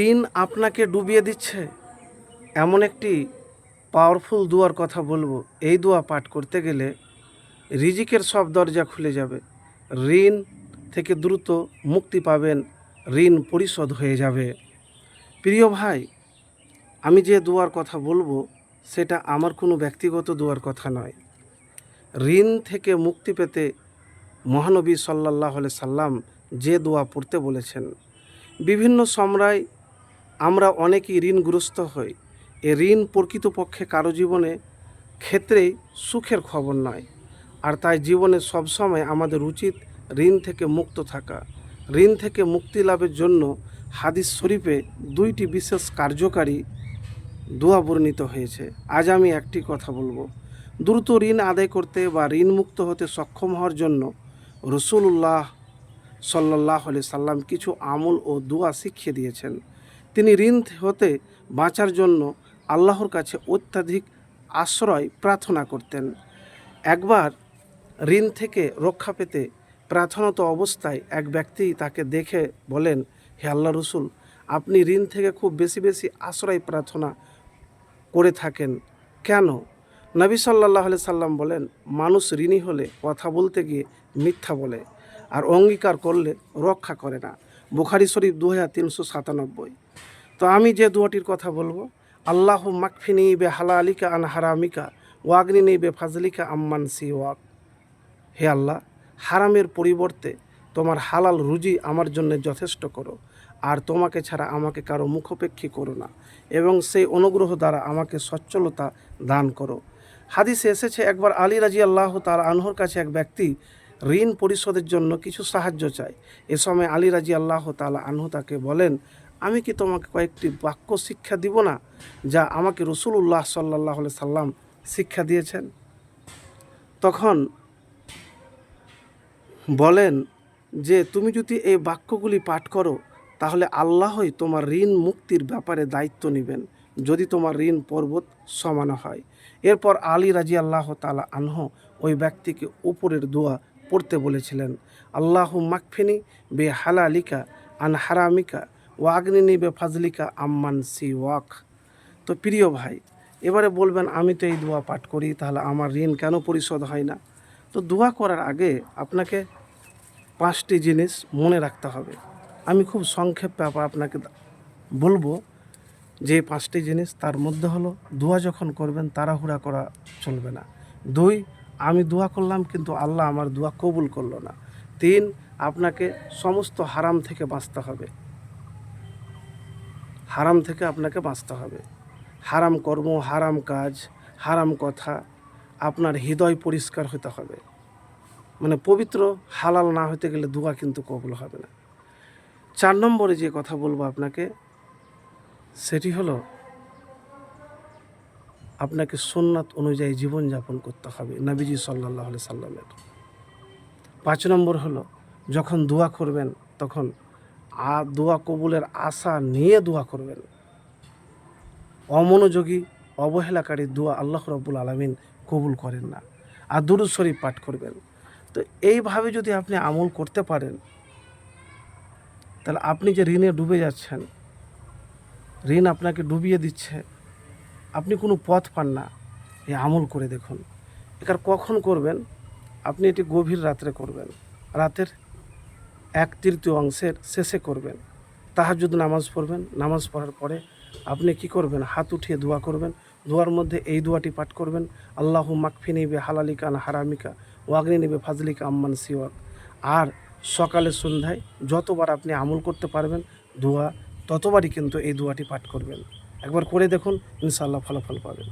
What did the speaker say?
ঋণ আপনাকে ডুবিয়ে দিচ্ছে, এমন একটি পাওয়ারফুল দুয়ার কথা বলবো। এই দোয়া পাঠ করতে গেলে রিজিকের সব দরজা খুলে যাবে, ঋণ থেকে দ্রুত মুক্তি পাবেন, ঋণ পরিশোধ হয়ে যাবে। প্রিয় ভাই, আমি যে দোয়ার কথা বলবো সেটা আমার কোনো ব্যক্তিগত দোয়ার কথা নয়। ঋণ থেকে মুক্তি পেতে মহানবী সাল্লাল্লাহু আলাইহি সাল্লাম যে দোয়া পড়তে বলেছেন। বিভিন্ন সময় আমরা অনেকেই ঋণগ্রস্ত হই। এ ঋণ প্রকৃতপক্ষে কারো জীবনে ক্ষেত্রেই সুখের খবর নয়। আর তাই জীবনে সবসময় আমাদের উচিত ঋণ থেকে মুক্ত থাকা। ঋণ থেকে মুক্তি লাভের জন্য হাদিস শরীফে 2টি বিশেষ কার্যকারী দোয়া বর্ণিত হয়েছে। আজ আমি একটি কথা বলবো। দ্রুত ঋণ আদায় করতে বা ঋণ মুক্ত হতে সক্ষম হওয়ার জন্য রাসূলুল্লাহ সাল্লাল্লাহু আলাইহি সাল্লাম কিছু আমল ও দোয়া শিখিয়ে দিয়েছেন। তিনি ঋণ হতে বাঁচার জন্য আল্লাহর কাছে অত্যাধিক আশ্রয় প্রার্থনা করতেন। একবার ঋণ থেকে রক্ষা পেতে প্রার্থনারত অবস্থায় এক ব্যক্তি তাকে দেখে বলেন, হে আল্লাহ রসুল, আপনি ঋণ থেকে খুব বেশি বেশি আশ্রয় প্রার্থনা করে থাকেন কেন? নবী সাল্লাল্লাহু আলাইহি সাল্লাম বলেন, মানুষ ঋণী হলে কথা বলতে গিয়ে মিথ্যা বলে, আর অঙ্গীকার করলে রক্ষা করে না। বুখারী শরীফ 2397। তো আমি যে দোয়াটির কথা বলবো, আল্লাহু মাকফিনি বে হালালিকা আন হারামিকা ওয়াগনিনি বে ফাজলিকা আম্মান সিওয়াক। হে আল্লাহ, হারামের পরিবর্তে তোমার হালাল রুজি আমার জন্য যথেষ্ট করো, আর তোমাকে ছাড়া আমাকে কারো মুখাপেক্ষী করো না, এবং সেই অনুগ্রহ দ্বারা আমাকে সচ্ছলতা দান করো। হাদিসে এসেছে, একবার আলী রাদিয়াল্লাহু তাআলা আনহুর কাছে এক ব্যক্তি ঋণ পরিশোধের জন্য কিছু সাহায্য চায়। এ সময় আলী রাদিয়াল্লাহু তাআলা আনহু তাকে বলেন, আমি কি তোমাকে কয়েকটি বাক্য শিক্ষা দিব না, যা আমাকে রাসূলুল্লাহ সাল্লাল্লাহু আলাইহি সাল্লাম শিক্ষা দিয়েছেন? তখন বলেন যে, তুমি যদি এই বাক্যগুলি পাঠ করো তাহলে আল্লাহই তোমার ঋণ মুক্তির ব্যাপারে দায়িত্ব নেবেন, যদি তোমার ঋণ পর্বত সমান হয়। এরপর আলী রাদিয়াল্লাহু তাআলা আনহু ওই ব্যক্তিকে উপরের দোয়া পড়তে বলেছিলেন, আল্লাহু মাকফিনি বে হালালিকা আন হারামিকা ওয়া আগনিনি বে ফাজলিকা আম্মান সিওয়াক। তো প্রিয় ভাই, এবারে বলবেন, আমি তো এই দোয়া পাঠ করি, তাহলে আমার ঋণ কেন পরিশোধ হয় না? তো দোয়া করার আগে আপনাকে 5টি জিনিস মনে রাখতে হবে। আমি খুব সংক্ষেপে আপনাকে বলবো যে 5টি জিনিস। তার মধ্যে হলো, দোয়া যখন করবেন তাড়াহুড়া করা চলবে না। 2, আমি দোয়া করলাম কিন্তু আল্লাহ আমার দোয়া কবুল করলো না। 3, আপনাকে সমস্ত হারাম থেকে বাঁচতে হবে। হারাম থেকে আপনাকে বাঁচতে হবে। হারাম কর্ম, হারাম কাজ, হারাম কথা, আপনার হৃদয় পরিষ্কার হতে হবে। মানে পবিত্র হালাল না হতে গেলে দোয়া কিন্তু কবুল হবে না। 4 নম্বরে যে কথা বলবো আপনাকে, সেটি হলো আপনাকে সুন্নাত অনুযায়ী জীবনযাপন করতে হবে নবীজি সাল্লাল্লাহু আলাইহি সাল্লামের। 5 নম্বর হলো, যখন দোয়া করবেন তখন দোয়া কবুলের আশা নিয়ে দোয়া করবেন। অমনোযোগী, অবহেলাকারী দোয়া আল্লাহ রাব্বুল আলামিন কবুল করেন না। আর দুরূদ শরীফ পাঠ করবেন। তো এইভাবে যদি আপনি আমল করতে পারেন, তাহলে আপনি যে ঋণে ডুবে যাচ্ছেন, ঋণ আপনাকে ডুবিয়ে দিচ্ছে, আপনি কোনো পথ পান না, এই আমল করে দেখুন। এটার কখন করবেন? আপনি এটি গভীর রাত্রে করবেন, রাতের 1/3 অংশের শেষে করবেন। তাহাজ্জুদ নামাজ পড়বেন। নামাজ পড়ার পরে আপনি কি করবেন? হাত উঠিয়ে দোয়া করবেন। দোয়ার মধ্যে এই দোয়াটি পাঠ করবেন, আল্লাহু মাকফিনি বে হালালিকা আন হারামিকা ওয়াগনিনি বে ফাজলিকা আম্মান সিওয়াক। আর সকালে সন্ধ্যায় যতবার আপনি আমল করতে পারবেন দোয়া, ততবারই কিন্তু এই দোয়াটি পাঠ করবেন। একবার করে দেখুন, ইনশাআল্লাহ ফলাফল পাবেন।